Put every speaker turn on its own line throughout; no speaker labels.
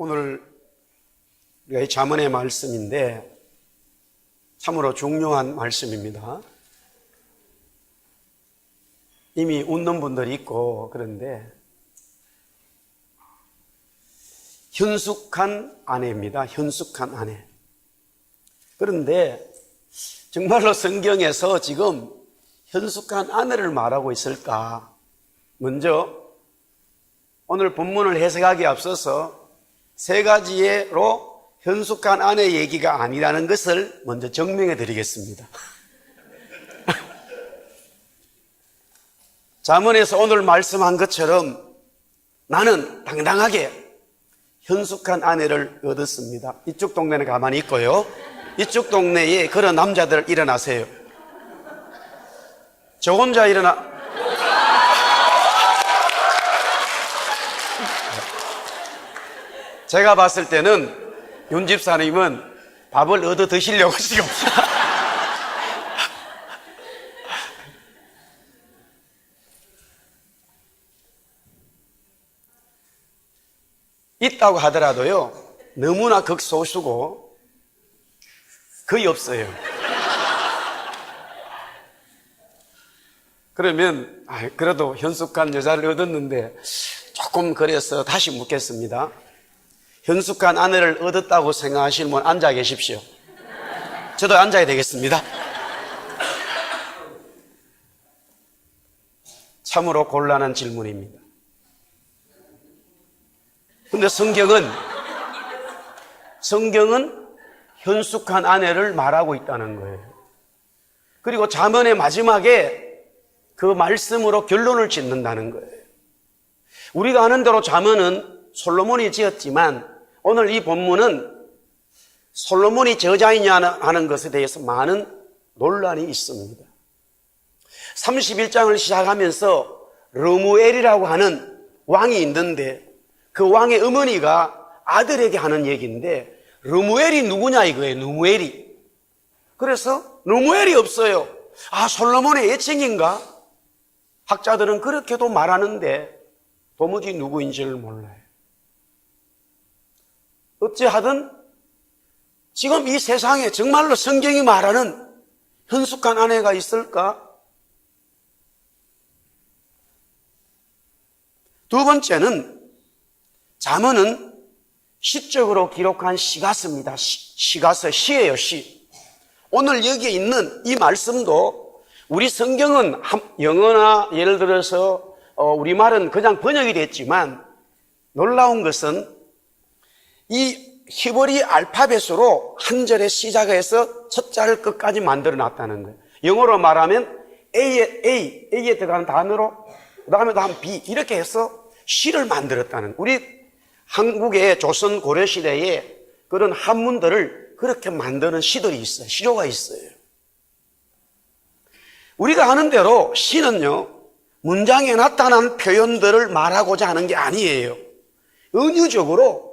오늘 우리가 이 잠언의 말씀인데 참으로 중요한 말씀입니다. 이미 웃는 분들이 있고 그런데 현숙한 아내입니다. 현숙한 아내. 그런데 정말로 성경에서 지금 현숙한 아내를 말하고 있을까? 먼저 오늘 본문을 해석하기에 앞서서 세 가지로 현숙한 아내 얘기가 아니라는 것을 먼저 증명해 드리겠습니다. 잠언에서 오늘 말씀한 것처럼 나는 당당하게 현숙한 아내를 얻었습니다. 이쪽 동네는 가만히 있고요. 이쪽 동네에 그런 남자들 일어나세요. 저 혼자 일어나. 제가 봤을 때는 윤 집사님은 밥을 얻어 드시려고 지금 있다고 하더라도요 너무나 극소수고 거의 없어요. 그러면 그래도 현숙한 여자를 얻었는데 조금 그래서 다시 묻겠습니다. 현숙한 아내를 얻었다고 생각하시는 분 앉아 계십시오. 저도 앉아야 되겠습니다. 참으로 곤란한 질문입니다. 근데 성경은 현숙한 아내를 말하고 있다는 거예요. 그리고 잠언의 마지막에 그 말씀으로 결론을 짓는다는 거예요. 우리가 아는 대로 잠언은 솔로몬이 지었지만 오늘 이 본문은 솔로몬이 저자이냐 하는 것에 대해서 많은 논란이 있습니다. 31장을 시작하면서 르무엘이라고 하는 왕이 있는데 그 왕의 어머니가 아들에게 하는 얘기인데 르무엘이 누구냐 이거예요. 르무엘이. 그래서 르무엘이 없어요. 솔로몬의 애칭인가? 학자들은 그렇게도 말하는데 도무지 누구인지를 몰라요. 어찌하든 지금 이 세상에 정말로 성경이 말하는 현숙한 아내가 있을까? 두 번째는 잠언은 시적으로 기록한 시가서입니다. 시가서, 시예요, 시. 오늘 여기에 있는 이 말씀도 우리 성경은 영어나 예를 들어서 우리말은 그냥 번역이 됐지만 놀라운 것은 이 히브리 알파벳으로 한 절에 시작해서 첫 자를 끝까지 만들어 놨다는 거예요. 영어로 말하면 A에 들어가는 단어로 그 다음에 다음 B 이렇게 해서 시를 만들었다는 거예요. 우리 한국의 조선 고려시대에 그런 한문들을 그렇게 만드는 시들이 있어요. 시조가 있어요. 우리가 아는 대로 시는요 문장에 나타난 표현들을 말하고자 하는 게 아니에요. 은유적으로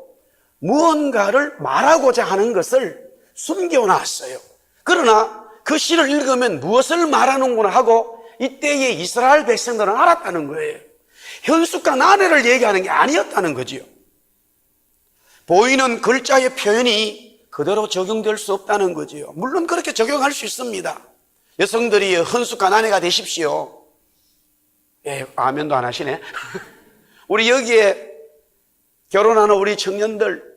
무언가를 말하고자 하는 것을 숨겨놨어요. 그러나 그 시를 읽으면 무엇을 말하는구나 하고 이때의 이스라엘 백성들은 알았다는 거예요. 현숙한 아내를 얘기하는 게 아니었다는 거지요. 보이는 글자의 표현이 그대로 적용될 수 없다는 거지요. 물론 그렇게 적용할 수 있습니다. 여성들이 현숙한 아내가 되십시오. 아멘도 안 하시네. 우리 여기에 결혼하는 우리 청년들,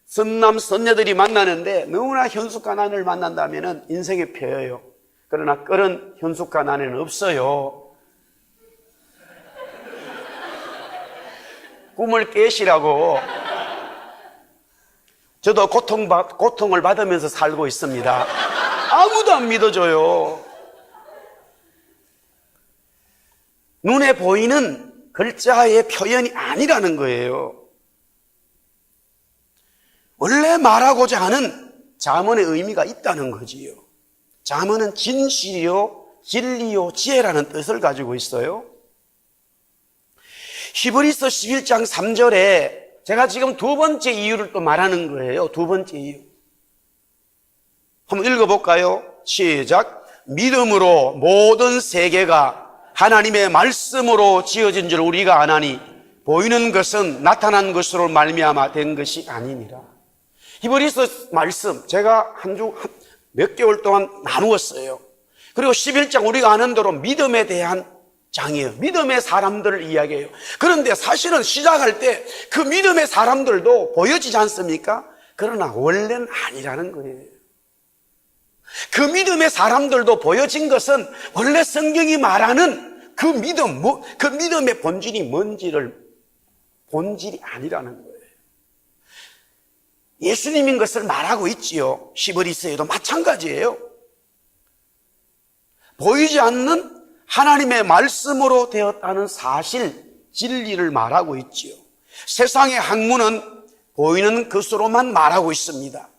선남, 선녀들이 만나는데 너무나 현숙한 아내를 만난다면 인생이 펴요. 그러나 그런 현숙한 아내는 없어요. 꿈을 깨시라고. 저도 고통을 받으면서 살고 있습니다. 아무도 안 믿어줘요. 눈에 보이는 글자의 표현이 아니라는 거예요. 원래 말하고자 하는 잠언의 의미가 있다는 거지요. 잠언은 진실이요, 진리요, 지혜라는 뜻을 가지고 있어요. 히브리서 11장 3절에 제가 지금 두 번째 이유를 또 말하는 거예요. 두 번째 이유. 한번 읽어볼까요? 시작. 믿음으로 모든 세계가 하나님의 말씀으로 지어진 줄 우리가 아나니 보이는 것은 나타난 것으로 말미암아 된 것이 아니니라. 히브리서 말씀 제가 몇 개월 동안 나누었어요. 그리고 11장 우리가 아는 대로 믿음에 대한 장이에요. 믿음의 사람들을 이야기해요. 그런데 사실은 시작할 때 그 믿음의 사람들도 보여지지 않습니까? 그러나 원래는 아니라는 거예요. 그 믿음의 사람들도 보여진 것은 원래 성경이 말하는 그 믿음의 본질이 본질이 아니라는 거예요. 예수님인 것을 말하고 있지요. 히브리서에도 마찬가지예요. 보이지 않는 하나님의 말씀으로 되었다는 사실, 진리를 말하고 있지요. 세상의 학문은 보이는 것으로만 말하고 있습니다.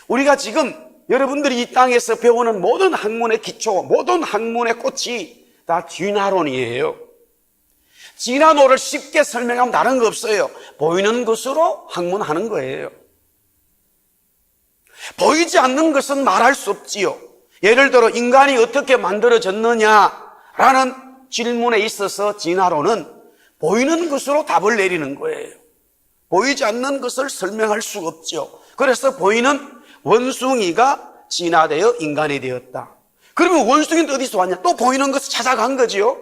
우리가 지금 여러분들이 이 땅에서 배우는 모든 학문의 기초, 모든 학문의 꽃이 다 진화론이에요. 진화론을 쉽게 설명하면 다른 거 없어요. 보이는 것으로 학문하는 거예요. 보이지 않는 것은 말할 수 없지요. 예를 들어 인간이 어떻게 만들어졌느냐라는 질문에 있어서 진화론은 보이는 것으로 답을 내리는 거예요. 보이지 않는 것을 설명할 수가 없죠. 그래서 보이는 원숭이가 진화되어 인간이 되었다. 그러면 원숭이는 어디서 왔냐? 또 보이는 것을 찾아간 거지요.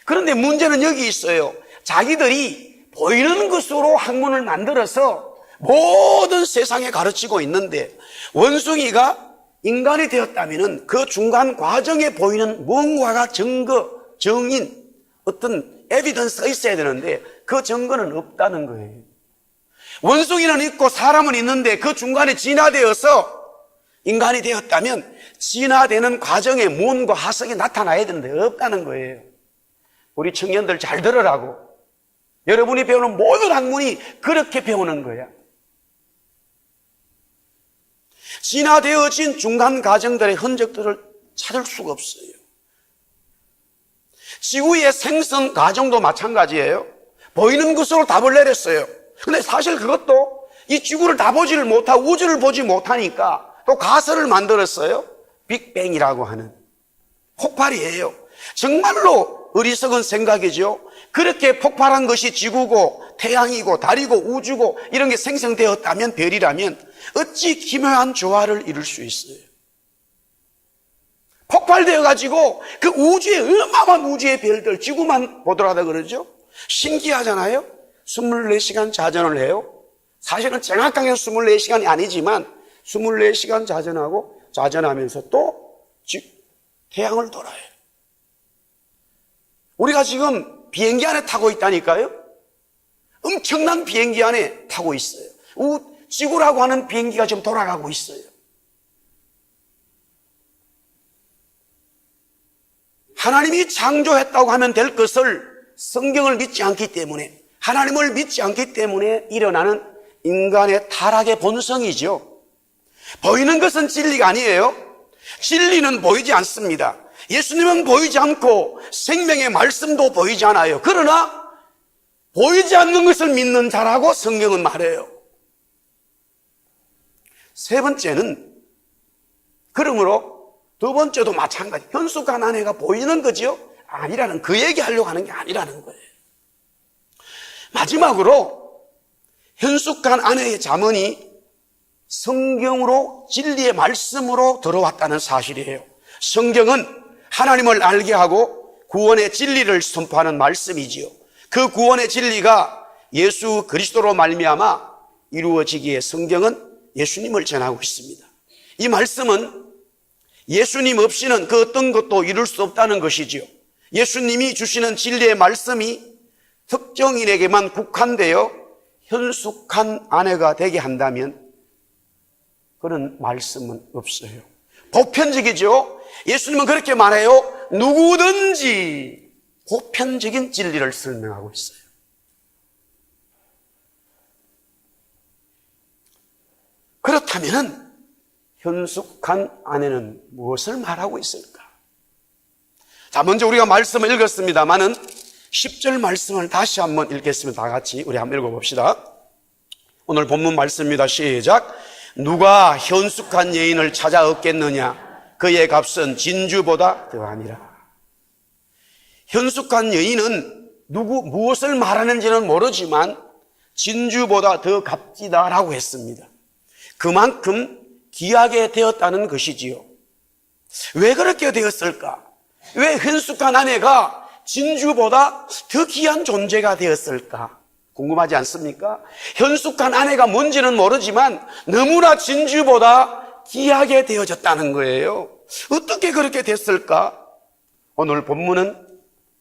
그런데 문제는 여기 있어요. 자기들이 보이는 것으로 학문을 만들어서 모든 세상에 가르치고 있는데, 원숭이가 인간이 되었다면 그 중간 과정에 보이는 뭔가가 정인, 어떤 에비던스가 있어야 되는데 그 증거는 없다는 거예요. 원숭이는 있고 사람은 있는데 그 중간에 진화되어서 인간이 되었다면 진화되는 과정에 문과 하석이 나타나야 되는데 없다는 거예요. 우리 청년들 잘 들으라고. 여러분이 배우는 모든 학문이 그렇게 배우는 거야. 진화되어진 중간 과정들의 흔적들을 찾을 수가 없어요. 지구의 생성 과정도 마찬가지예요. 보이는 것으로 답을 내렸어요. 근데 사실 그것도 이 지구를 다 보지를 못하고 우주를 보지 못하니까 또 가설을 만들었어요. 빅뱅이라고 하는 폭발이에요. 정말로 어리석은 생각이죠. 그렇게 폭발한 것이 지구고 태양이고 달이고 우주고 이런 게 생성되었다면, 별이라면 어찌 기묘한 조화를 이룰 수 있어요. 폭발되어 가지고 그 우주의 어마어마한 우주의 별들, 지구만 보더라도 그러죠. 신기하잖아요. 24시간 자전을 해요. 사실은 정확하게 24시간이 아니지만 24시간 자전하고 자전하면서 또 태양을 돌아요. 우리가 지금 비행기 안에 타고 있다니까요. 엄청난 비행기 안에 타고 있어요. 지구라고 하는 비행기가 지금 돌아가고 있어요. 하나님이 창조했다고 하면 될 것을 성경을 믿지 않기 때문에, 하나님을 믿지 않기 때문에 일어나는 인간의 타락의 본성이죠. 보이는 것은 진리가 아니에요. 진리는 보이지 않습니다. 예수님은 보이지 않고 생명의 말씀도 보이지 않아요. 그러나 보이지 않는 것을 믿는 자라고 성경은 말해요. 세 번째는, 그러므로 두 번째도 마찬가지. 현숙한 아내가 보이는 거지요? 아니라는, 그 얘기하려고 하는 게 아니라는 거예요. 마지막으로 현숙한 아내의 잠언이 성경으로, 진리의 말씀으로 들어왔다는 사실이에요. 성경은 하나님을 알게 하고 구원의 진리를 선포하는 말씀이지요. 그 구원의 진리가 예수 그리스도로 말미암아 이루어지기에 성경은 예수님을 전하고 있습니다. 이 말씀은 예수님 없이는 그 어떤 것도 이룰 수 없다는 것이지요. 예수님이 주시는 진리의 말씀이 특정인에게만 국한되어 현숙한 아내가 되게 한다면 그런 말씀은 없어요. 보편적이죠. 예수님은 그렇게 말해요. 누구든지 보편적인 진리를 설명하고 있어요. 그렇다면 현숙한 아내는 무엇을 말하고 있을까? 자, 먼저 우리가 말씀을 읽었습니다마는 10절 말씀을 다시 한번 읽겠습니다. 다 같이 우리 한번 읽어봅시다. 오늘 본문 말씀입니다. 시작. 누가 현숙한 여인을 찾아 얻겠느냐? 그의 값은 진주보다 더하니라. 현숙한 여인은 무엇을 말하는지는 모르지만 진주보다 더 값지다라고 했습니다. 그만큼 귀하게 되었다는 것이지요. 왜 그렇게 되었을까? 왜 현숙한 아내가 진주보다 더 귀한 존재가 되었을까? 궁금하지 않습니까? 현숙한 아내가 뭔지는 모르지만 너무나 진주보다 귀하게 되어졌다는 거예요. 어떻게 그렇게 됐을까? 오늘 본문은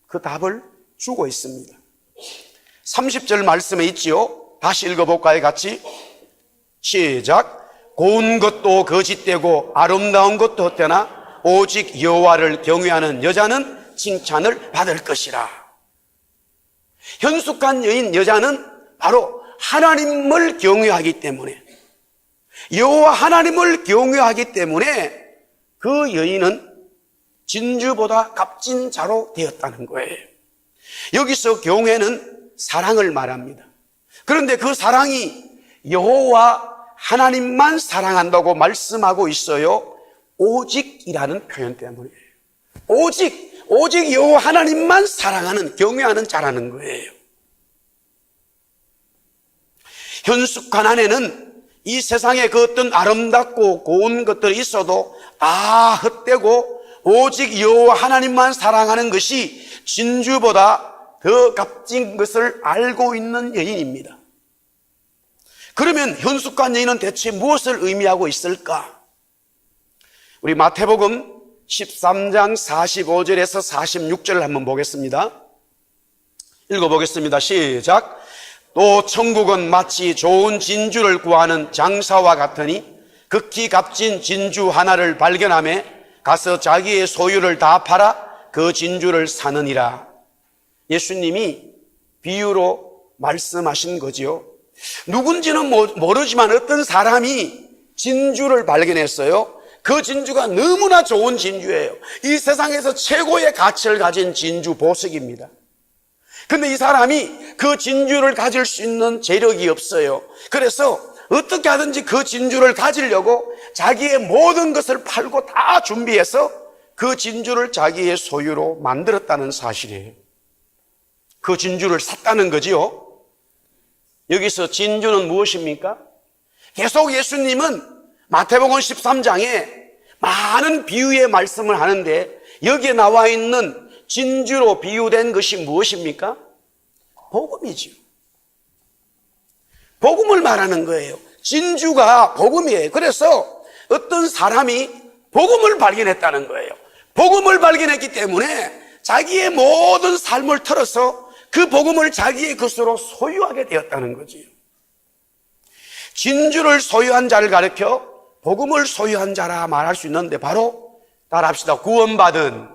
그 답을 주고 있습니다. 30절 말씀에 있지요. 다시 읽어볼까요? 같이 시작. 고운 것도 거짓되고 아름다운 것도 헛되나 오직 여호와를 경외하는 여자는 칭찬을 받을 것이라. 현숙한 여자는 바로 하나님을 경외하기 때문에, 여호와 하나님을 경외하기 때문에 그 여인은 진주보다 값진 자로 되었다는 거예요. 여기서 경외는 사랑을 말합니다. 그런데 그 사랑이 여호와 하나님만 사랑한다고 말씀하고 있어요. 오직이라는 표현 때문이에요. 오직 여호와 하나님만 사랑하는, 경외하는 자라는 거예요. 현숙한 아내는 이 세상에 그 어떤 아름답고 고운 것들이 있어도 다 헛되고 오직 여호와 하나님만 사랑하는 것이 진주보다 더 값진 것을 알고 있는 여인입니다. 그러면 현숙한 여인은 대체 무엇을 의미하고 있을까? 우리 마태복음 13장 45절에서 46절을 한번 보겠습니다. 읽어보겠습니다. 시작. 또 천국은 마치 좋은 진주를 구하는 장사와 같으니 극히 값진 진주 하나를 발견하며 가서 자기의 소유를 다 팔아 그 진주를 사느니라. 예수님이 비유로 말씀하신 거지요. 누군지는 모르지만 어떤 사람이 진주를 발견했어요. 그 진주가 너무나 좋은 진주예요. 이 세상에서 최고의 가치를 가진 진주 보석입니다. 근데 이 사람이 그 진주를 가질 수 있는 재력이 없어요. 그래서 어떻게 하든지 그 진주를 가지려고 자기의 모든 것을 팔고 다 준비해서 그 진주를 자기의 소유로 만들었다는 사실이에요. 그 진주를 샀다는 거지요. 여기서 진주는 무엇입니까? 계속 예수님은 마태복음 13장에 많은 비유의 말씀을 하는데 여기에 나와 있는 진주로 비유된 것이 무엇입니까? 복음이죠. 복음을 말하는 거예요. 진주가 복음이에요. 그래서 어떤 사람이 복음을 발견했다는 거예요. 복음을 발견했기 때문에 자기의 모든 삶을 털어서 그 복음을 자기의 것으로 소유하게 되었다는 거지요. 진주를 소유한 자를 가리켜 복음을 소유한 자라 말할 수 있는데 바로 따라합시다. 구원받은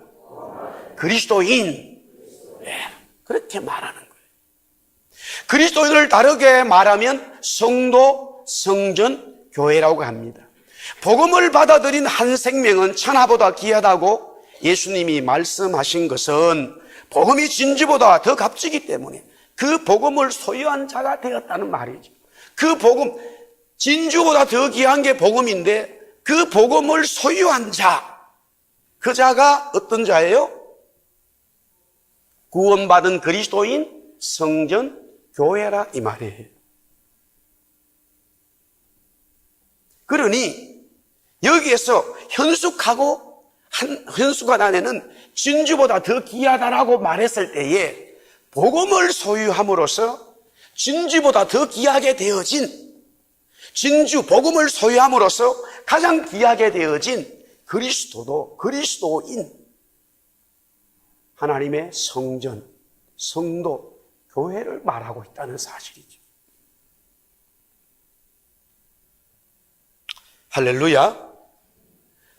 그리스도인. 그렇게 말하는 거예요. 그리스도인을 다르게 말하면 성도, 성전, 교회라고 합니다. 복음을 받아들인 한 생명은 천하보다 귀하다고 예수님이 말씀하신 것은 복음이 진주보다 더 값지기 때문에 그 복음을 소유한 자가 되었다는 말이죠. 그 복음, 진주보다 더 귀한 게 복음인데 그 복음을 소유한 자, 그 자가 어떤 자예요? 구원받은 그리스도인, 성전, 교회라 이 말이에요. 그러니 여기에서 현숙한 아내는 진주보다 더 귀하다라고 말했을 때에 복음을 소유함으로써 진주보다 더 귀하게 되어진 진주, 복음을 소유함으로써 가장 귀하게 되어진 그리스도인, 하나님의 성전, 성도, 교회를 말하고 있다는 사실이죠. 할렐루야.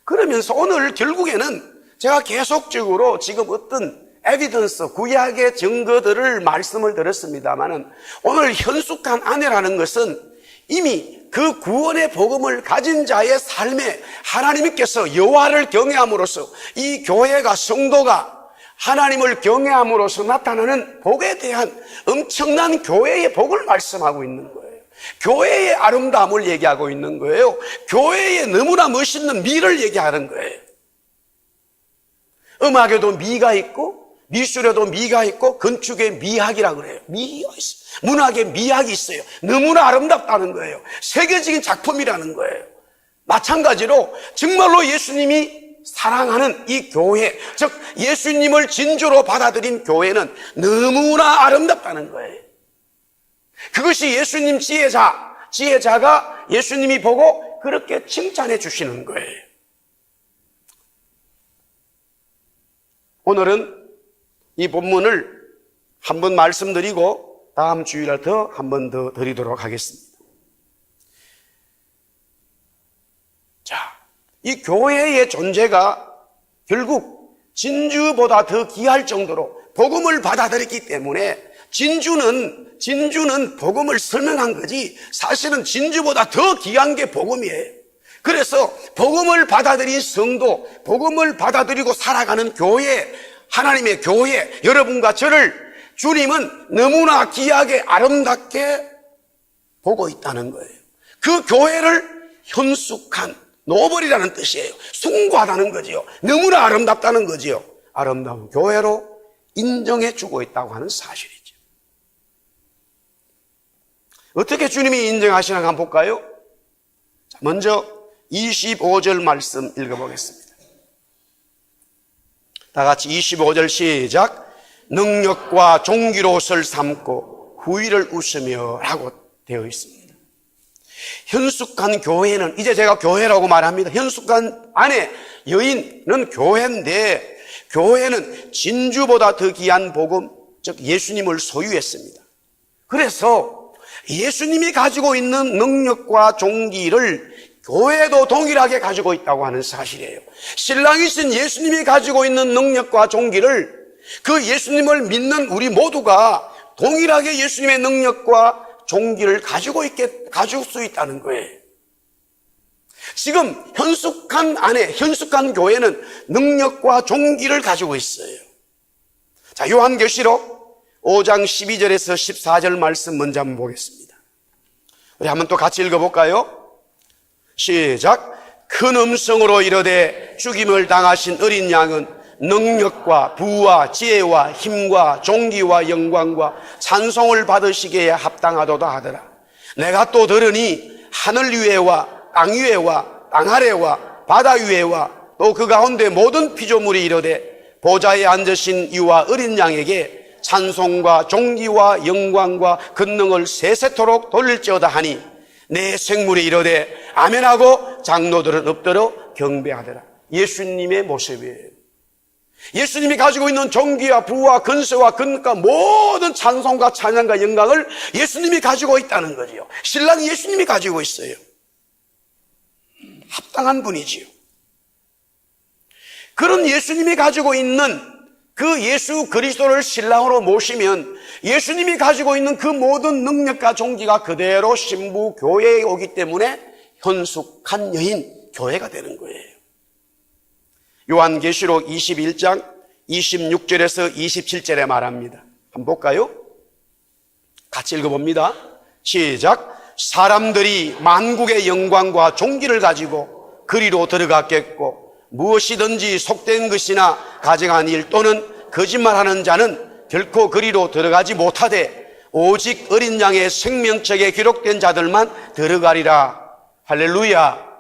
그러면서 오늘 결국에는 제가 계속적으로 지금 어떤 에비던스, 구약의 증거들을 말씀을 드렸습니다마는 오늘 현숙한 아내라는 것은 이미 그 구원의 복음을 가진 자의 삶에 하나님께서 여호와를 경외함으로써 이 교회가, 성도가 하나님을 경외함으로써 나타나는 복에 대한 엄청난 교회의 복을 말씀하고 있는 거예요. 교회의 아름다움을 얘기하고 있는 거예요. 교회의 너무나 멋있는 미를 얘기하는 거예요. 음악에도 미가 있고 미술에도 미가 있고 건축에 미학이라고 그래요. 미가 있어요. 문학에 미학이 있어요. 너무나 아름답다는 거예요. 세계적인 작품이라는 거예요. 마찬가지로 정말로 예수님이 사랑하는 이 교회, 즉 예수님을 진주로 받아들인 교회는 너무나 아름답다는 거예요. 그것이 예수님 지혜자가 예수님이 보고 그렇게 칭찬해 주시는 거예요. 오늘은 이 본문을 한 번 말씀드리고 다음 주일날 한 번 더 드리도록 하겠습니다. 자, 이 교회의 존재가 결국 진주보다 더 귀할 정도로 복음을 받아들였기 때문에 진주는 복음을 설명한 거지 사실은 진주보다 더 귀한 게 복음이에요. 그래서 복음을 받아들인 성도, 복음을 받아들이고 살아가는 교회, 하나님의 교회, 여러분과 저를 주님은 너무나 귀하게 아름답게 보고 있다는 거예요. 그 교회를 현숙한 노벌이라는 뜻이에요. 숭고하다는 거지요. 너무나 아름답다는 거지요. 아름다운 교회로 인정해 주고 있다고 하는 사실이죠. 어떻게 주님이 인정하시는가 한번 볼까요? 자, 먼저 25절 말씀 읽어보겠습니다. 다 같이 25절 시작. 능력과 종기로설 삼고 후일을 웃으며 라고 되어 있습니다. 현숙한 교회는, 이제 제가 교회라고 말합니다. 현숙한 아내, 여인은 교회인데, 교회는 진주보다 더 귀한 복음, 즉 예수님을 소유했습니다. 그래서 예수님이 가지고 있는 능력과 종기를 교회도 동일하게 가지고 있다고 하는 사실이에요. 신랑이신 예수님이 가지고 있는 능력과 종기를 그 예수님을 믿는 우리 모두가 동일하게 예수님의 능력과 종기를 가질 수 있다는 거예요. 지금 현숙한 아내, 현숙한 교회는 능력과 종기를 가지고 있어요. 자, 요한계시록 5장 12절에서 14절 말씀 먼저 한번 보겠습니다. 우리 한번 또 같이 읽어볼까요? 시작. 큰 음성으로 이르되 죽임을 당하신 어린 양은 능력과 부와 지혜와 힘과 종기와 영광과 찬송을 받으시기에 합당하도다 하더라. 내가 또 들으니 하늘 위에와 땅 위에와 땅 아래와 바다 위에와 또 그 가운데 모든 피조물이 이르되 보좌에 앉으신 이와 어린 양에게 찬송과 종기와 영광과 권능을 세세토록 돌릴지어다 하니 내 생물이 이르되 아멘하고 장로들은 엎드려 경배하더라. 예수님의 모습이에요. 예수님이 가지고 있는 종기와 부와 권세와 권능과 모든 찬송과 찬양과 영광을 예수님이 가지고 있다는 거지요. 신랑이 예수님이 가지고 있어요. 합당한 분이지요. 그런 예수님이 가지고 있는 그 예수 그리스도를 신랑으로 모시면 예수님이 가지고 있는 그 모든 능력과 종기가 그대로 신부 교회에 오기 때문에 현숙한 여인 교회가 되는 거예요. 요한계시록 21장 26절에서 27절에 말합니다. 한번 볼까요? 같이 읽어봅니다. 시작. 사람들이 만국의 영광과 종기를 가지고 그리로 들어갔겠고 무엇이든지 속된 것이나 가증한 일 또는 거짓말하는 자는 결코 그리로 들어가지 못하되 오직 어린 양의 생명책에 기록된 자들만 들어가리라. 할렐루야.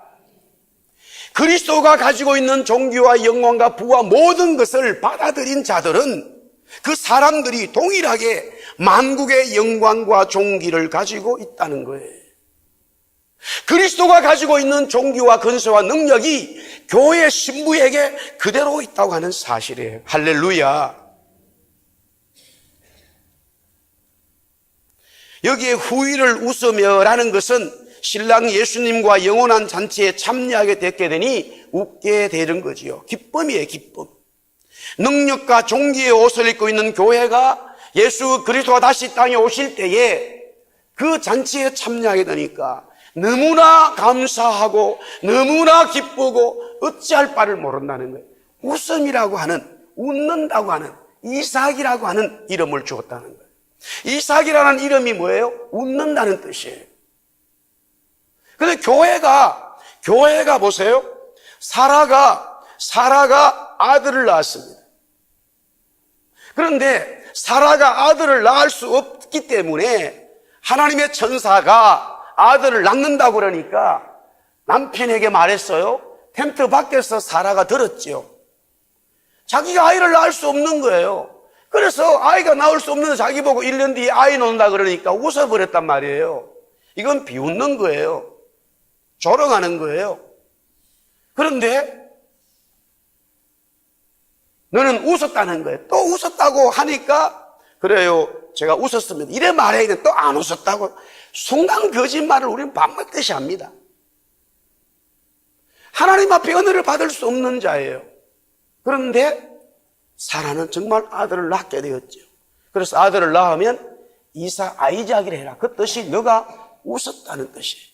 그리스도가 가지고 있는 종기와 영광과 부와 모든 것을 받아들인 자들은 그 사람들이 동일하게 만국의 영광과 종기를 가지고 있다는 거예요. 그리스도가 가지고 있는 종기와 권세와 능력이 교회 신부에게 그대로 있다고 하는 사실이에요. 할렐루야. 여기에 후일을 웃으며라는 것은 신랑 예수님과 영원한 잔치에 참여하게 됐게 되니 웃게 되는 거지요. 기쁨이에요, 기쁨. 능력과 종기의 옷을 입고 있는 교회가 예수 그리스도가 다시 땅에 오실 때에 그 잔치에 참여하게 되니까 너무나 감사하고 너무나 기쁘고 어찌할 바를 모른다는 거예요. 웃음이라고 하는, 웃는다고 하는, 이삭이라고 하는 이름을 주었다는 거예요. 이삭이라는 이름이 뭐예요? 웃는다는 뜻이에요. 근데 교회가 보세요. 사라가 아들을 낳았습니다. 그런데 사라가 아들을 낳을 수 없기 때문에 하나님의 천사가 아들을 낳는다고 그러니까 남편에게 말했어요. 텐트 밖에서 사라가 들었지요. 자기가 아이를 낳을 수 없는 거예요. 그래서 아이가 나올 수 없는 자기 보고 1년 뒤에 아이 낳는다 그러니까 웃어버렸단 말이에요. 이건 비웃는 거예요. 조롱하는 거예요. 그런데 너는 웃었다는 거예요. 또 웃었다고 하니까 그래요. 제가 웃었습니다. 이래 말해야 되는데 또 안 웃었다고. 순간 거짓말을 우리는 밥먹듯이 합니다. 하나님 앞에 은혜를 받을 수 없는 자예요. 그런데 사라는 정말 아들을 낳게 되었죠. 그래서 아들을 낳으면 이삭 아이작이라 해라. 그 뜻이 너가 웃었다는 뜻이에요.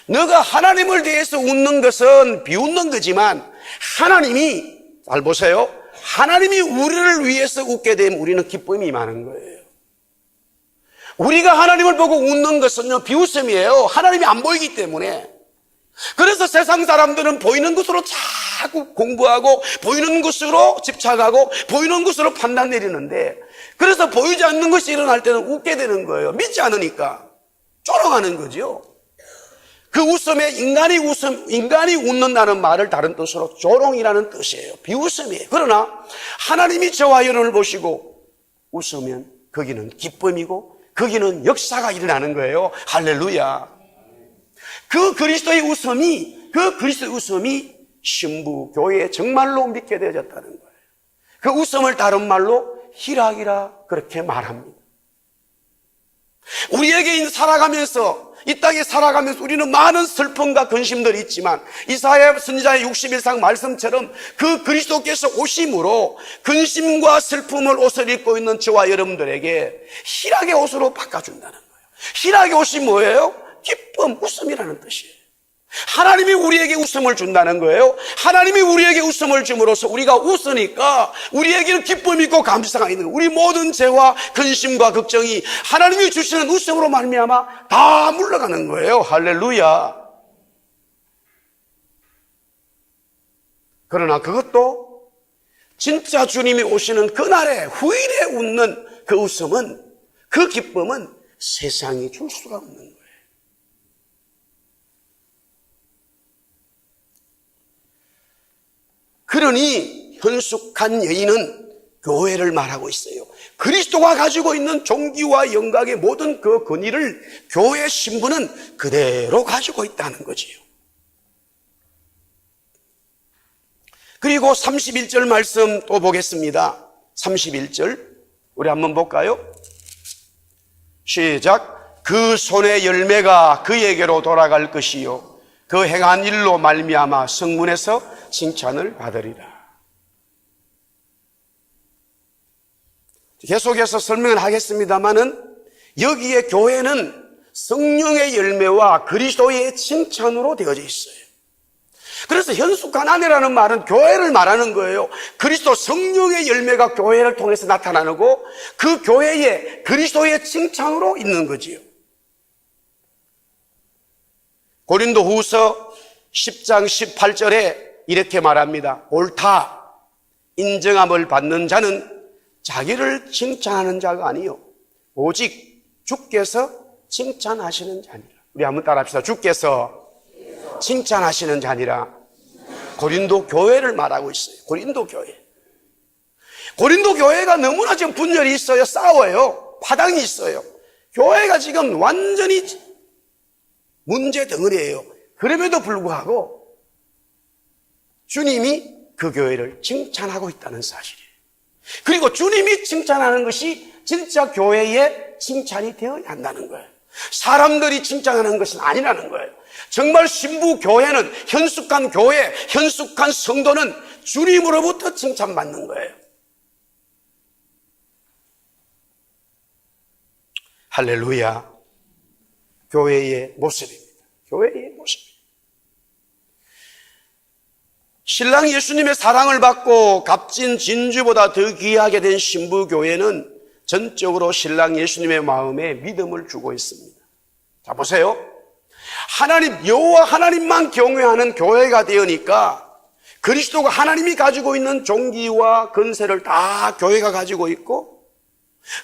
너가 하나님을 대해서 웃는 것은 비웃는 거지만 하나님이 잘 보세요. 하나님이 우리를 위해서 웃게 되면 우리는 기쁨이 많은 거예요. 우리가 하나님을 보고 웃는 것은요 비웃음이에요. 하나님이 안 보이기 때문에. 그래서 세상 사람들은 보이는 것으로 자꾸 공부하고 보이는 것으로 집착하고 보이는 것으로 판단 내리는데 그래서 보이지 않는 것이 일어날 때는 웃게 되는 거예요. 믿지 않으니까 조롱하는 거죠. 그 웃음에 인간이 웃는다는 말을 다른 뜻으로 조롱이라는 뜻이에요. 비웃음이에요. 그러나 하나님이 저와 여러분을 보시고 웃으면 거기는 기쁨이고 거기는 역사가 일어나는 거예요. 할렐루야. 그 그리스도의 웃음이 신부 교회에 정말로 믿게 되어졌다는 거예요. 그 웃음을 다른 말로 희락이라 그렇게 말합니다. 우리에게 살아가면서 이 땅에 살아가면서 우리는 많은 슬픔과 근심들이 있지만 이사야 선지자의 61장 말씀처럼 그 그리스도께서 오심으로 근심과 슬픔을 옷을 입고 있는 저와 여러분들에게 희락의 옷으로 바꿔준다는 거예요. 희락의 옷이 뭐예요? 기쁨, 웃음이라는 뜻이에요. 하나님이 우리에게 웃음을 준다는 거예요. 하나님이 우리에게 웃음을 줌으로써 우리가 웃으니까 우리에게는 기쁨이 있고 감사가 있는 거예요. 우리 모든 죄와 근심과 걱정이 하나님이 주시는 웃음으로 말미암아 다 물러가는 거예요. 할렐루야. 그러나 그것도 진짜 주님이 오시는 그날에 후일에 웃는 그 웃음은, 그 기쁨은 세상이 줄 수가 없는 거예요. 그러니 현숙한 여인은 교회를 말하고 있어요. 그리스도가 가지고 있는 존귀와 영광의 모든 그 권위를 교회 신부는 그대로 가지고 있다는 거지요. 그리고 31절 말씀 또 보겠습니다. 31절 우리 한번 볼까요? 시작. 그 손의 열매가 그에게로 돌아갈 것이요 그 행한 일로 말미암아 성문에서 칭찬을 받으리라. 계속해서 설명을 하겠습니다마는 여기에 교회는 성령의 열매와 그리스도의 칭찬으로 되어져 있어요. 그래서 현숙한 아내라는 말은 교회를 말하는 거예요. 그리스도 성령의 열매가 교회를 통해서 나타나고 그 교회에 그리스도의 칭찬으로 있는 거지요. 고린도후서 10장 18절에 이렇게 말합니다. 옳다. 인정함을 받는 자는 자기를 칭찬하는 자가 아니요 오직 주께서 칭찬하시는 자니라. 우리 한번 따라합시다. 주께서 칭찬하시는 자니라. 고린도 교회를 말하고 있어요. 고린도 교회. 고린도 교회가 너무나 지금 분열이 있어요. 싸워요. 파당이 있어요. 교회가 지금 완전히 문제 덩어리예요. 그럼에도 불구하고 주님이 그 교회를 칭찬하고 있다는 사실이에요. 그리고 주님이 칭찬하는 것이 진짜 교회의 칭찬이 되어야 한다는 거예요. 사람들이 칭찬하는 것은 아니라는 거예요. 정말 신부 교회는, 현숙한 교회, 현숙한 성도는 주님으로부터 칭찬받는 거예요. 할렐루야. 교회의 모습입니다. 교회의 모습. 신랑 예수님의 사랑을 받고 값진 진주보다 더 귀하게 된 신부 교회는 전적으로 신랑 예수님의 마음에 믿음을 주고 있습니다. 자, 보세요. 하나님, 여호와 하나님만 경외하는 교회가 되으니까 그리스도가 하나님이 가지고 있는 종기와 권세를 다 교회가 가지고 있고,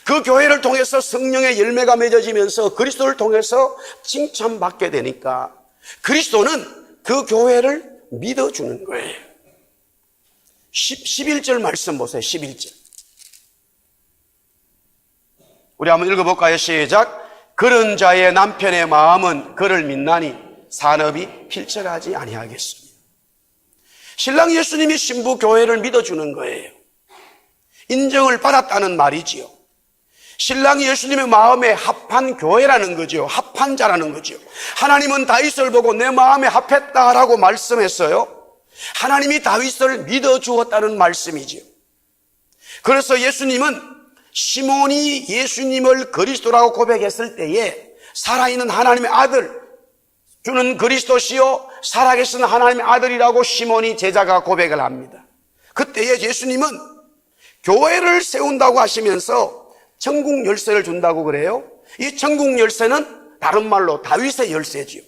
그 교회를 통해서 성령의 열매가 맺어지면서 그리스도를 통해서 칭찬받게 되니까 그리스도는 그 교회를 믿어주는 거예요. 11절 말씀 보세요. 11절. 우리 한번 읽어볼까요? 시작. 그런 자의 남편의 마음은 그를 믿나니 산업이 필적하지 아니하겠습니다. 신랑 예수님이 신부 교회를 믿어주는 거예요. 인정을 받았다는 말이지요. 신랑이 예수님의 마음에 합한 교회라는 거죠. 합한 자라는 거죠. 하나님은 다윗을 보고 내 마음에 합했다라고 말씀했어요. 하나님이 다윗을 믿어주었다는 말씀이지요. 그래서 예수님은 시몬이 예수님을 그리스도라고 고백했을 때에 살아있는 하나님의 아들, 주는 그리스도시요 살아계신 하나님의 아들이라고 시몬이 제자가 고백을 합니다. 그때에 예수님은 교회를 세운다고 하시면서 천국 열쇠를 준다고 그래요. 이 천국 열쇠는 다른 말로 다윗의 열쇠지요.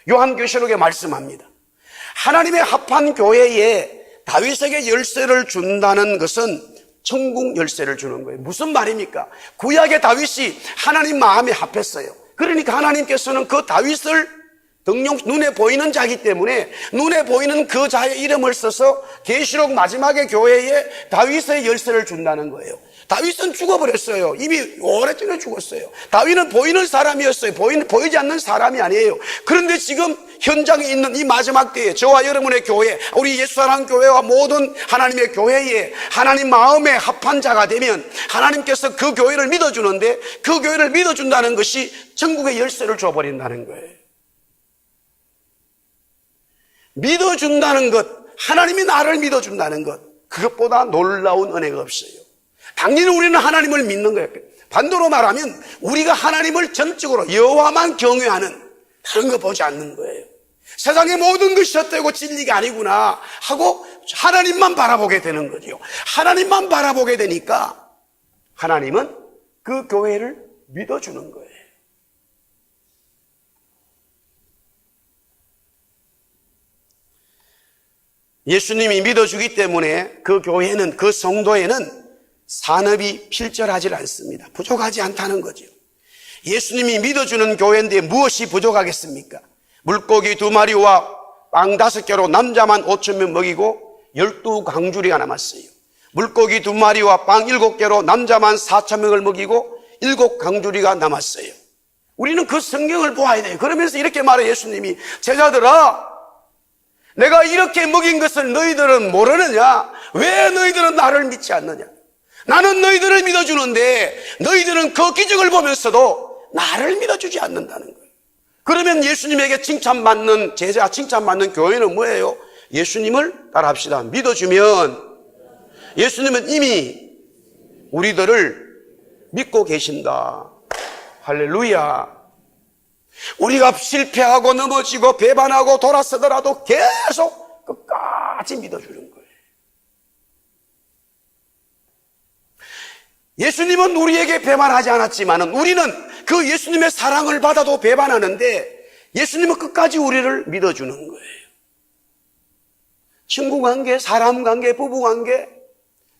요한계시록에 말씀합니다. 하나님의 합한 교회에 다윗에게 열쇠를 준다는 것은 천국 열쇠를 주는 거예요. 무슨 말입니까? 구약의 다윗이 하나님 마음에 합했어요. 그러니까 하나님께서는 그 다윗을 등용 눈에 보이는 자이기 때문에 눈에 보이는 그 자의 이름을 써서 계시록 마지막에 교회에 다윗의 열쇠를 준다는 거예요. 다윗은 죽어버렸어요. 이미 오래전에 죽었어요. 다윗은 보이는 사람이었어요. 보이지 않는 사람이 아니에요. 그런데 지금 현장에 있는 이 마지막 때에 저와 여러분의 교회, 우리 예수사랑 교회와 모든 하나님의 교회에 하나님 마음에 합한 자가 되면 하나님께서 그 교회를 믿어주는데, 그 교회를 믿어준다는 것이 천국의 열쇠를 줘버린다는 거예요. 믿어준다는 것, 하나님이 나를 믿어준다는 것, 그것보다 놀라운 은혜가 없어요. 당연히 우리는 하나님을 믿는 거예요. 반대로 말하면 우리가 하나님을 전적으로 여호와만 경외하는, 다른 거 보지 않는 거예요. 세상의 모든 것이 헛되고 진리가 아니구나 하고 하나님만 바라보게 되는 거죠. 하나님만 바라보게 되니까 하나님은 그 교회를 믿어주는 거예요. 예수님이 믿어주기 때문에 그 교회는, 그 성도에는 산업이 필절하지 않습니다. 부족하지 않다는 거죠. 예수님이 믿어주는 교회인데 무엇이 부족하겠습니까? 물고기 2마리와 빵 5개로 남자만 5,000명 먹이고 12강주리가 남았어요. 물고기 2마리와 빵 7개로 남자만 4,000명을 먹이고 7강주리가 남았어요. 우리는 그 성경을 보아야 돼요. 그러면서 이렇게 말해 예수님이, 제자들아, 내가 이렇게 먹인 것을 너희들은 모르느냐? 왜 너희들은 나를 믿지 않느냐? 나는 너희들을 믿어주는데 너희들은 그 기적을 보면서도 나를 믿어주지 않는다는 거예요. 그러면 예수님에게 칭찬받는 제자, 칭찬받는 교회는 뭐예요? 예수님을 따라합시다. 믿어주면 예수님은 이미 우리들을 믿고 계신다. 할렐루야. 우리가 실패하고 넘어지고 배반하고 돌아서더라도 계속 끝까지 믿어주는 거예요. 예수님은 우리에게 배반하지 않았지만 우리는 그 예수님의 사랑을 받아도 배반하는데 예수님은 끝까지 우리를 믿어주는 거예요. 친구관계, 사람관계, 부부관계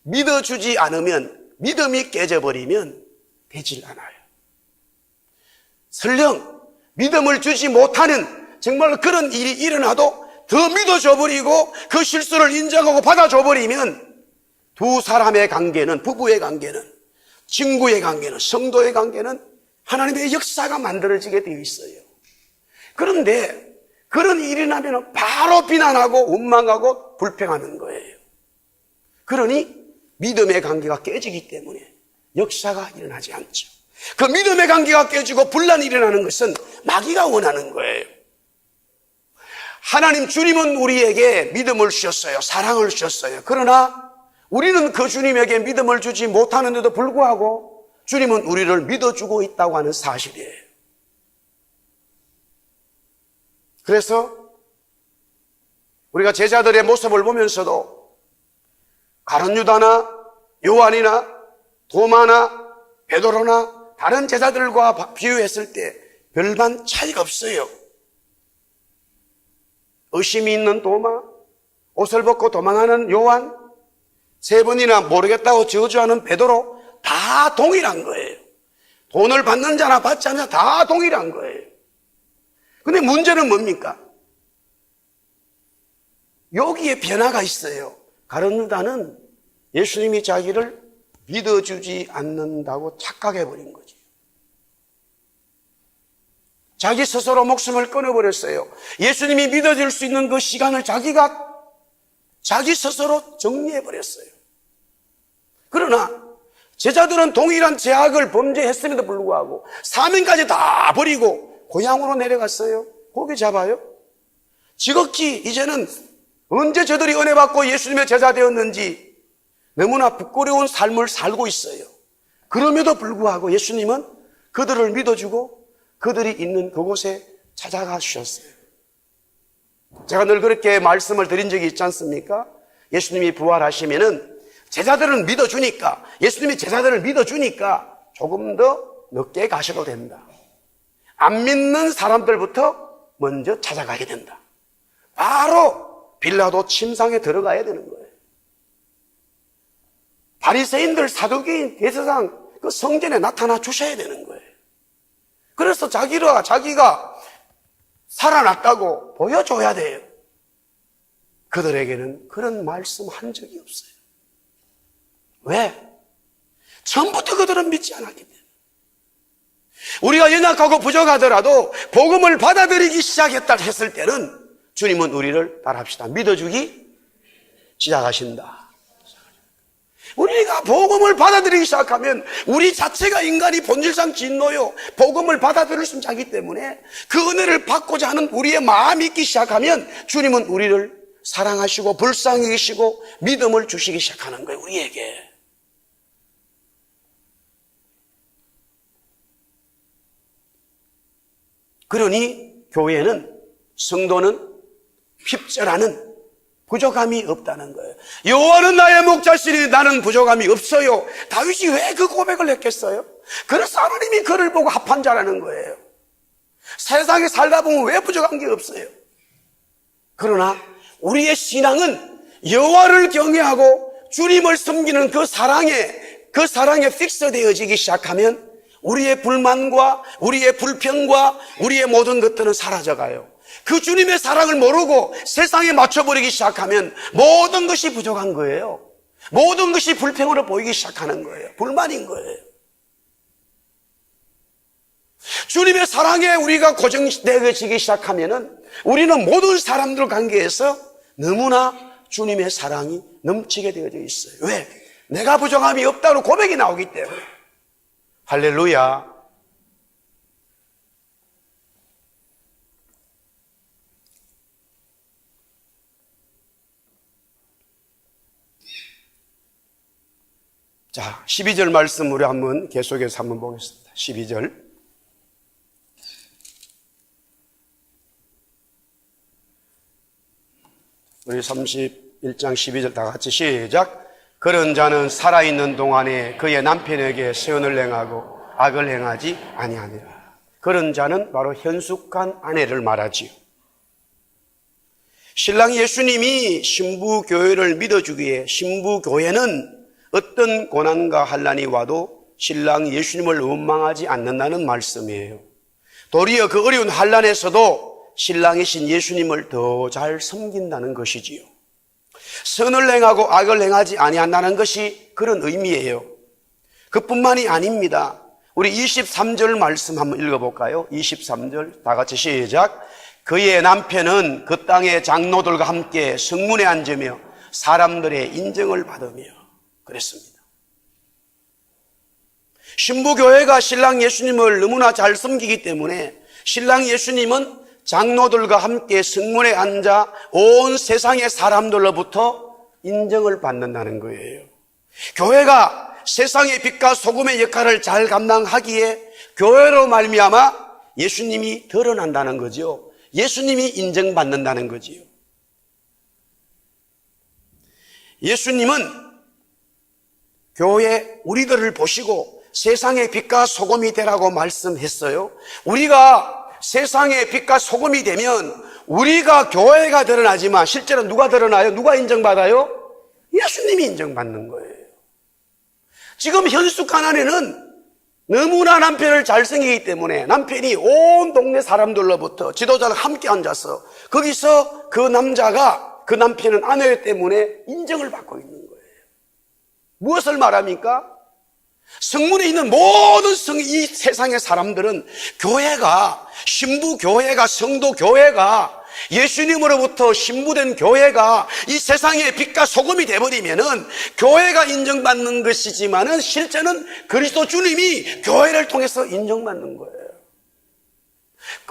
믿어주지 않으면, 믿음이 깨져버리면 되질 않아요. 설령 믿음을 주지 못하는 정말 그런 일이 일어나도 더 믿어줘버리고 그 실수를 인정하고 받아줘버리면 두 사람의 관계는, 부부의 관계는, 친구의 관계는, 성도의 관계는 하나님의 역사가 만들어지게 되어 있어요. 그런데 그런 일이 나면 바로 비난하고 원망하고 불평하는 거예요. 그러니 믿음의 관계가 깨지기 때문에 역사가 일어나지 않죠. 그 믿음의 관계가 깨지고 분란이 일어나는 것은 마귀가 원하는 거예요. 하나님 주님은 우리에게 믿음을 주셨어요. 사랑을 주셨어요. 그러나 우리는 그 주님에게 믿음을 주지 못하는데도 불구하고 주님은 우리를 믿어주고 있다고 하는 사실이에요. 그래서 우리가 제자들의 모습을 보면서도 가룟 유다나 요한이나 도마나 베드로나 다른 제자들과 비유했을 때 별반 차이가 없어요. 의심이 있는 도마, 옷을 벗고 도망하는 요한, 3번이나 모르겠다고 저주하는 베드로, 다 동일한 거예요. 돈을 받는 자나 받지 않는 자 다 동일한 거예요. 근데 문제는 뭡니까? 여기에 변화가 있어요. 가룟 유다는 예수님이 자기를 믿어주지 않는다고 착각해버린 거지. 자기 스스로 목숨을 끊어버렸어요. 예수님이 믿어줄 수 있는 그 시간을 자기 스스로 정리해버렸어요. 그러나 제자들은 동일한 죄악을 범죄했음에도 불구하고 사명까지 다 버리고 고향으로 내려갔어요. 고기 잡아요. 지극히 이제는 언제 저들이 은혜 받고 예수님의 제자 되었는지 너무나 부끄러운 삶을 살고 있어요. 그럼에도 불구하고 예수님은 그들을 믿어주고 그들이 있는 그곳에 찾아가 주셨어요. 제가 늘 그렇게 말씀을 드린 적이 있지 않습니까? 예수님이 부활하시면은 제자들을 믿어주니까, 예수님이 제자들을 믿어주니까 조금 더 늦게 가셔도 된다. 안 믿는 사람들부터 먼저 찾아가게 된다. 바로 빌라도 침상에 들어가야 되는 거예요. 바리새인들, 사두개인, 대제사장 그 성전에 나타나 주셔야 되는 거예요. 그래서 자기가 살아났다고 보여줘야 돼요. 그들에게는 그런 말씀 한 적이 없어요. 왜? 처음부터 그들은 믿지 않았기 때문에. 우리가 연약하고 부족하더라도 복음을 받아들이기 시작했다 했을 때는 주님은 우리를 따라합시다. 믿어주기 시작하신다. 우리가 복음을 받아들이기 시작하면 우리 자체가 인간이 본질상 진노요, 복음을 받아들일 수 있기 때문에 그 은혜를 받고자 하는 우리의 마음이 있기 시작하면 주님은 우리를 사랑하시고 불쌍히 계시고 믿음을 주시기 시작하는 거예요. 우리에게. 그러니 교회는, 성도는 핍절하는, 부족함이 없다는 거예요. 여호와는 나의 목자시니 나는 부족함이 없어요. 다윗이 왜 그 고백을 했겠어요? 그래서 하나님이 그를 보고 합한 자라는 거예요. 세상에 살다 보면 왜 부족한 게 없어요? 그러나 우리의 신앙은 여호와를 경외하고 주님을 섬기는 그 사랑에 픽스되어지기 시작하면 우리의 불만과 우리의 불평과 우리의 모든 것들은 사라져가요. 그 주님의 사랑을 모르고 세상에 맞춰버리기 시작하면 모든 것이 부족한 거예요. 모든 것이 불평으로 보이기 시작하는 거예요. 불만인 거예요. 주님의 사랑에 우리가 고정되어지기 시작하면은 우리는 모든 사람들 관계에서 너무나 주님의 사랑이 넘치게 되어져 있어요. 왜? 내가 부족함이 없다고 고백이 나오기 때문에. 할렐루야. 자, 12절 말씀 우리 계속해서 한번 보겠습니다. 12절. 우리 31장 12절 다 같이 시작. 그런 자는 살아있는 동안에 그의 남편에게 세언을 행하고 악을 행하지 아니하니라. 그런 자는 바로 현숙한 아내를 말하지요. 신랑 예수님이 신부교회를 믿어주기에 신부교회는 어떤 고난과 환난이 와도 신랑 예수님을 원망하지 않는다는 말씀이에요. 도리어 그 어려운 환난에서도 신랑이신 예수님을 더 잘 섬긴다는 것이지요. 선을 행하고 악을 행하지 아니한다는 것이 그런 의미예요. 그뿐만이 아닙니다. 우리 23절 말씀 한번 읽어볼까요? 23절 다 같이 시작. 그의 남편은 그 땅의 장로들과 함께 성문에 앉으며 사람들의 인정을 받으며 그랬습니다. 신부교회가 신랑 예수님을 너무나 잘 섬기기 때문에 신랑 예수님은 장로들과 함께 성문에 앉아 온 세상의 사람들로부터 인정을 받는다는 거예요. 교회가 세상의 빛과 소금의 역할을 잘 감당하기에 교회로 말미암아 예수님이 드러난다는 거죠. 예수님이 인정받는다는 거지요. 예수님은 교회 우리들을 보시고 세상의 빛과 소금이 되라고 말씀했어요. 우리가 세상의 빛과 소금이 되면 우리가 교회가 드러나지만 실제로 누가 드러나요? 누가 인정받아요? 예수님이 인정받는 거예요. 지금 현숙한 아내는 너무나 남편을 잘 섬기기 때문에 남편이 온 동네 사람들로부터 지도자랑 함께 앉아서 거기서 그 남자가 그 남편은 아내 때문에 인정을 받고 있는 거예요. 무엇을 말합니까? 성문에 있는 모든 이 세상의 사람들은 교회가, 신부 교회가, 성도 교회가, 예수님으로부터 신부된 교회가 이 세상의 빛과 소금이 되어버리면은 교회가 인정받는 것이지만은 실제는 그리스도 주님이 교회를 통해서 인정받는 거예요.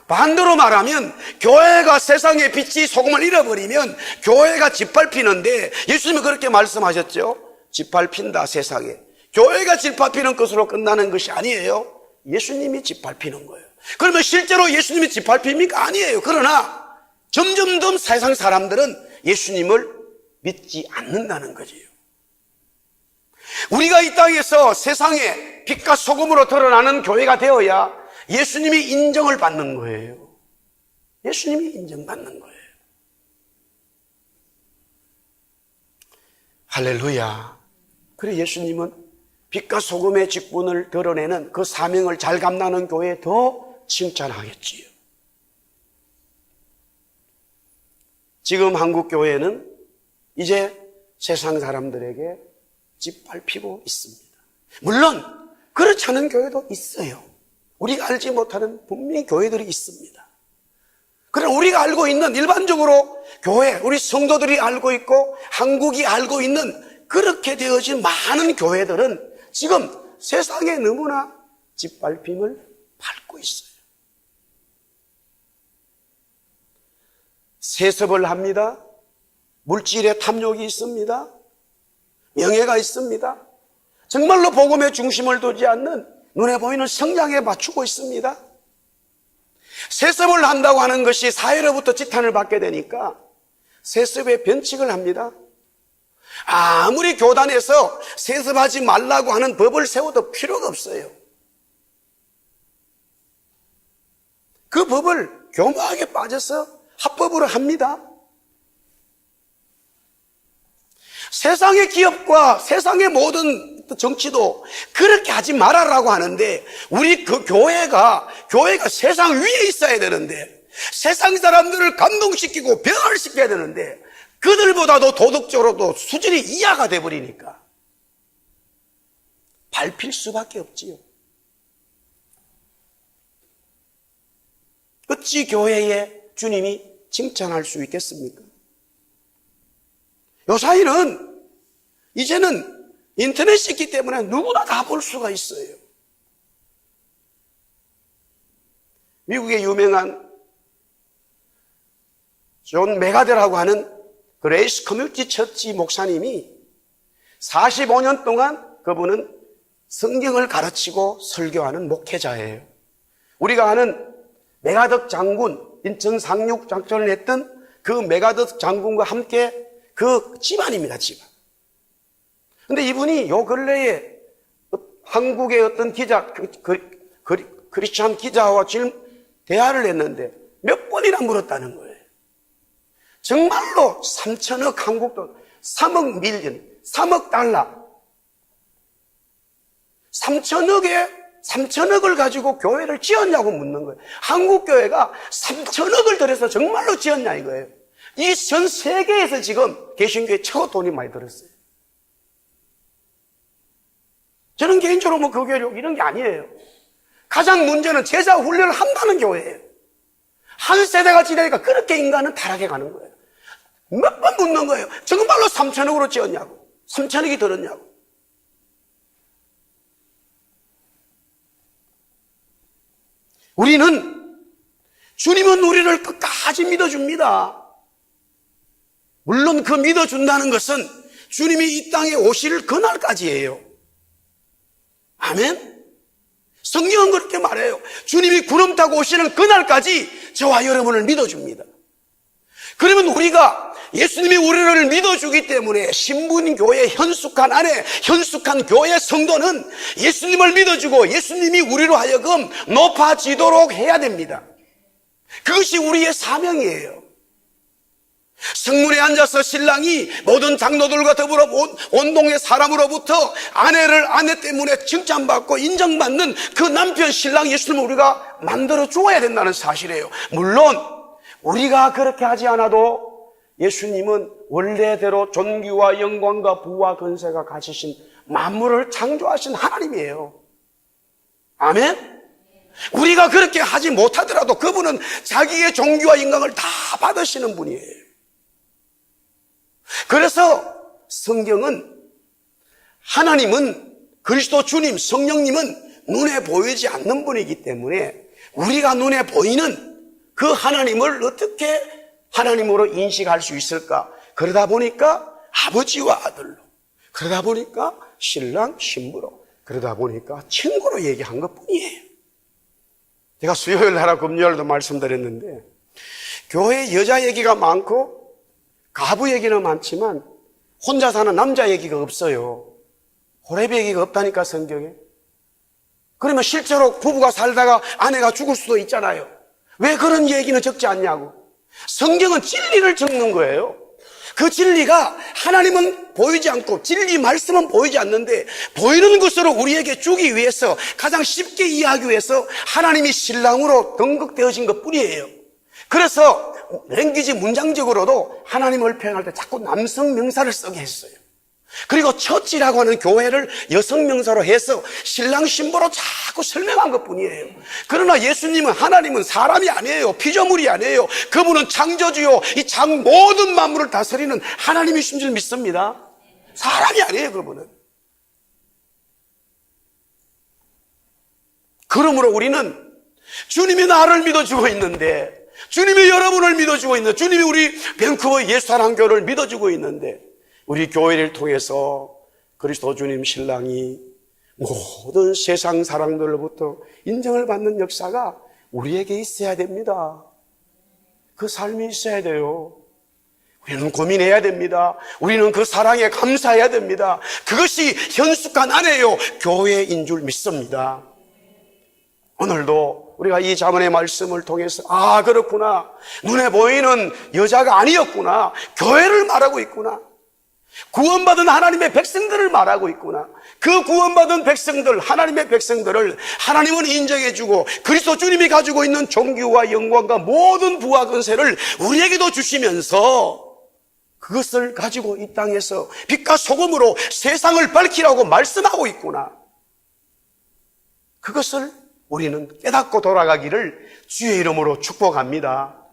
반대로 말하면 교회가 세상의 빛이 소금을 잃어버리면 교회가 짓밟히는데 예수님은 그렇게 말씀하셨죠. 짓밟힌다 세상에. 교회가 짓밟히는 것으로 끝나는 것이 아니에요. 예수님이 짓밟히는 거예요. 그러면 실제로 예수님이 짓밟힙니까? 아니에요. 그러나 점점 더 세상 사람들은 예수님을 믿지 않는다는 거지요. 우리가 이 땅에서 세상에 빛과 소금으로 드러나는 교회가 되어야 예수님이 인정을 받는 거예요. 예수님이 인정받는 거예요. 할렐루야. 그래 예수님은 빛과 소금의 직분을 드러내는 그 사명을 잘 감당하는 교회에 더 칭찬하겠지요. 지금 한국 교회는 이제 세상 사람들에게 짓밟히고 있습니다. 물론 그렇지 않은 교회도 있어요. 우리가 알지 못하는 분명히 교회들이 있습니다. 그러나 우리가 알고 있는 일반적으로 교회, 우리 성도들이 알고 있고 한국이 알고 있는 그렇게 되어진 많은 교회들은 지금 세상에 너무나 짓밟힘을 밟고 있어요. 세습을 합니다. 물질의 탐욕이 있습니다. 명예가 있습니다. 정말로 복음의 중심을 두지 않는 눈에 보이는 성장에 맞추고 있습니다. 세습을 한다고 하는 것이 사회로부터 지탄을 받게 되니까 세습의 변칙을 합니다. 아무리 교단에서 세습하지 말라고 하는 법을 세워도 필요가 없어요. 그 법을 교묘하게 빠져서 합법으로 합니다. 세상의 기업과 세상의 모든 정치도 그렇게 하지 말아라고 하는데 우리 그 교회가 세상 위에 있어야 되는데 세상 사람들을 감동시키고 변화시켜야 되는데 그들보다도 도덕적으로도 수준이 이하가 돼버리니까 밟힐 수밖에 없지요. 어찌 교회에 주님이 칭찬할 수 있겠습니까? 요사이는 이제는 인터넷이 있기 때문에 누구나 다 볼 수가 있어요. 미국의 유명한 존 메가더라고 하는 그레이스 커뮤니티 처치 목사님이 45년 동안 그분은 성경을 가르치고 설교하는 목회자예요. 우리가 아는 메가더 장군, 인천 상륙 작전을 했던 그 메가더 장군과 함께 그 집안입니다, 집안. 근데 이분이 요 근래에 한국의 어떤 기자, 크리스찬 기자와 대화를 했는데 몇 번이나 물었다는 거예요. 정말로 3천억 한국돈, 3억 밀리언, 3억 달러, 3천억을 가지고 교회를 지었냐고 묻는 거예요. 한국 교회가 3천억을 들여서 정말로 지었냐 이거예요. 이 전 세계에서 지금 개신교회 최고 돈이 많이 들었어요. 저는 개인적으로 뭐 그 교회력 이런 게 아니에요. 가장 문제는 제자 훈련을 한다는 교회예요. 한 세대가 지내니까 그렇게 인간은 타락해 가는 거예요. 몇 번 묻는 거예요. 정말로 3천억으로 지었냐고. 3천억이 들었냐고. 주님은 우리를 끝까지 믿어줍니다. 물론 그 믿어준다는 것은 주님이 이 땅에 오실 그날까지예요. 아멘? 성경은 그렇게 말해요. 주님이 구름 타고 오시는 그날까지 저와 여러분을 믿어줍니다. 그러면 우리가 예수님이 우리를 믿어주기 때문에 신분교회 현숙한 안에 현숙한 교회 성도는 예수님을 믿어주고 예수님이 우리로 하여금 높아지도록 해야 됩니다. 그것이 우리의 사명이에요. 성문에 앉아서 신랑이 모든 장로들과 더불어 온 동네 사람으로부터 아내 때문에 칭찬받고 인정받는 그 남편 신랑 예수님을 우리가 만들어 주어야 된다는 사실이에요. 물론 우리가 그렇게 하지 않아도 예수님은 원래대로 존귀와 영광과 부와 권세가 가지신 만물을 창조하신 하나님이에요. 아멘? 우리가 그렇게 하지 못하더라도 그분은 자기의 존귀와 영광을 다 받으시는 분이에요. 그래서 성경은 하나님은 그리스도 주님, 성령님은 눈에 보이지 않는 분이기 때문에 우리가 눈에 보이는 그 하나님을 어떻게 하나님으로 인식할 수 있을까? 그러다 보니까 아버지와 아들로, 그러다 보니까 신랑, 신부로, 그러다 보니까 친구로 얘기한 것뿐이에요. 제가 수요일 날 금요일도 말씀드렸는데 교회 여자 얘기가 많고 가부 얘기는 많지만 혼자 사는 남자 얘기가 없어요. 호레비 얘기가 없다니까 성경에. 그러면 실제로 부부가 살다가 아내가 죽을 수도 있잖아요. 왜 그런 얘기는 적지 않냐고. 성경은 진리를 적는 거예요. 그 진리가 하나님은 보이지 않고 진리 말씀은 보이지 않는데 보이는 것으로 우리에게 주기 위해서 가장 쉽게 이해하기 위해서 하나님이 신랑으로 등극되어진 것뿐이에요. 그래서 랭귀지 문장적으로도 하나님을 표현할 때 자꾸 남성 명사를 쓰게 했어요. 그리고 처치라고 하는 교회를 여성 명사로 해서 신랑 신부로 자꾸 설명한 것뿐이에요. 그러나 예수님은, 하나님은 사람이 아니에요. 피조물이 아니에요. 그분은 창조주요 이 모든 만물을 다스리는 하나님이신 줄 믿습니다. 사람이 아니에요. 그분은. 그러므로 우리는 주님이 나를 믿어주고 있는데, 주님이 여러분을 믿어주고 있는데, 주님이 우리 밴쿠버 예수사랑교를 믿어주고 있는데, 우리 교회를 통해서 그리스도 주님 신랑이 모든 세상 사람들로부터 인정을 받는 역사가 우리에게 있어야 됩니다. 그 삶이 있어야 돼요. 우리는 고민해야 됩니다. 우리는 그 사랑에 감사해야 됩니다. 그것이 현숙한 아내요 교회인 줄 믿습니다. 오늘도 우리가 이 자문의 말씀을 통해서 그렇구나, 눈에 보이는 여자가 아니었구나, 교회를 말하고 있구나, 구원받은 하나님의 백성들을 말하고 있구나. 그 구원받은 백성들, 하나님의 백성들을 하나님은 인정해주고 그리스도 주님이 가지고 있는 존귀와 영광과 모든 부와 권세를 우리에게도 주시면서 그것을 가지고 이 땅에서 빛과 소금으로 세상을 밝히라고 말씀하고 있구나. 그것을 우리는 깨닫고 돌아가기를 주의 이름으로 축복합니다.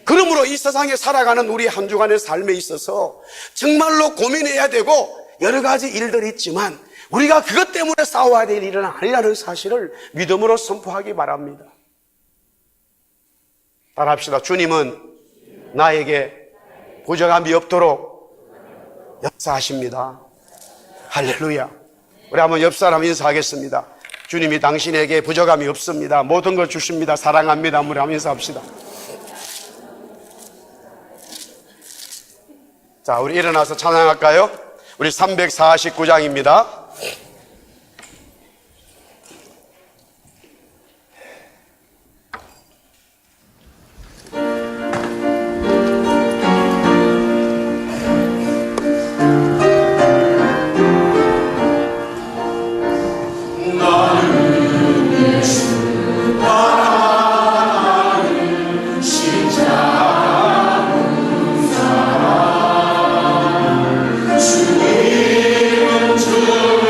그러므로 이 세상에 살아가는 우리 한 주간의 삶에 있어서 정말로 고민해야 되고 여러 가지 일들이 있지만 우리가 그것 때문에 싸워야 될 일은 아니라는 사실을 믿음으로 선포하기 바랍니다. 따라합시다. 주님은 나에게 부족함이 없도록 역사하십니다. 할렐루야. 우리 한번 옆 사람 인사하겠습니다. 주님이 당신에게 부족함이 없습니다. 모든 걸 주십니다. 사랑합니다. 우리 한번 인사합시다. 자, 우리 일어나서 찬양할까요? 우리 349장입니다.
주님은 주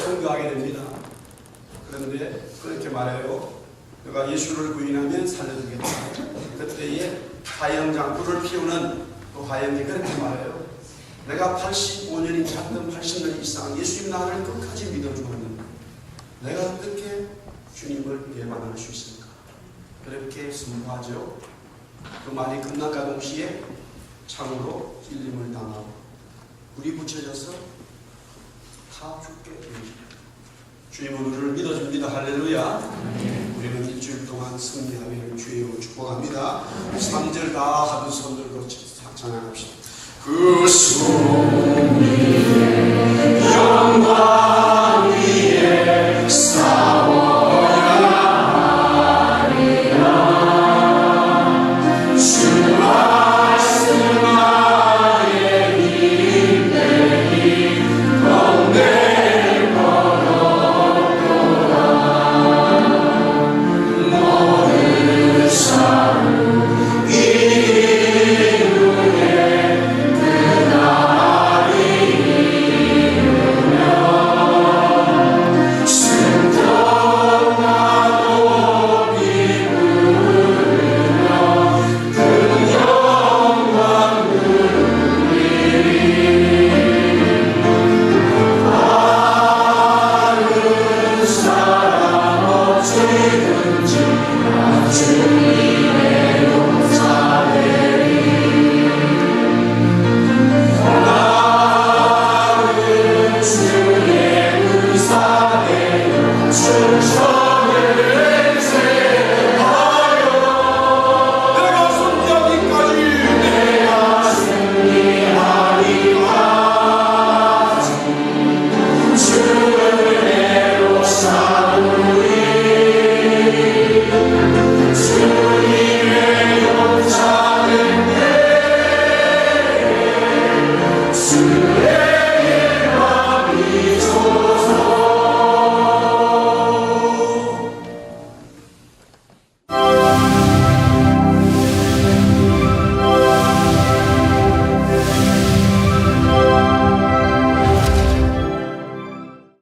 선거하게 됩니다. 그런데 그렇게 말해요. 내가 예수를 부인하면 살려주겠다. 그때에 화영장, 불을 피우는 그 화영이 그렇게 말해요. 내가 85년이 찼든 80년 이상 예수님 나를 끝까지 믿어주었는데 내가 어떻게 주님을 배반할 수 있을까? 그렇게 선포하죠. 그 말이 끝난과 동시에 창으로 찔림을 당하고 불이 붙여져서 다 죽게 됩니다. 주님은 우리를 믿어줍니다. 할렐루야. 우리는 일주일 동안 승리하기를 주의로 축복합니다. 3절 다 하던 손 들고 찬양합시다. 그 손이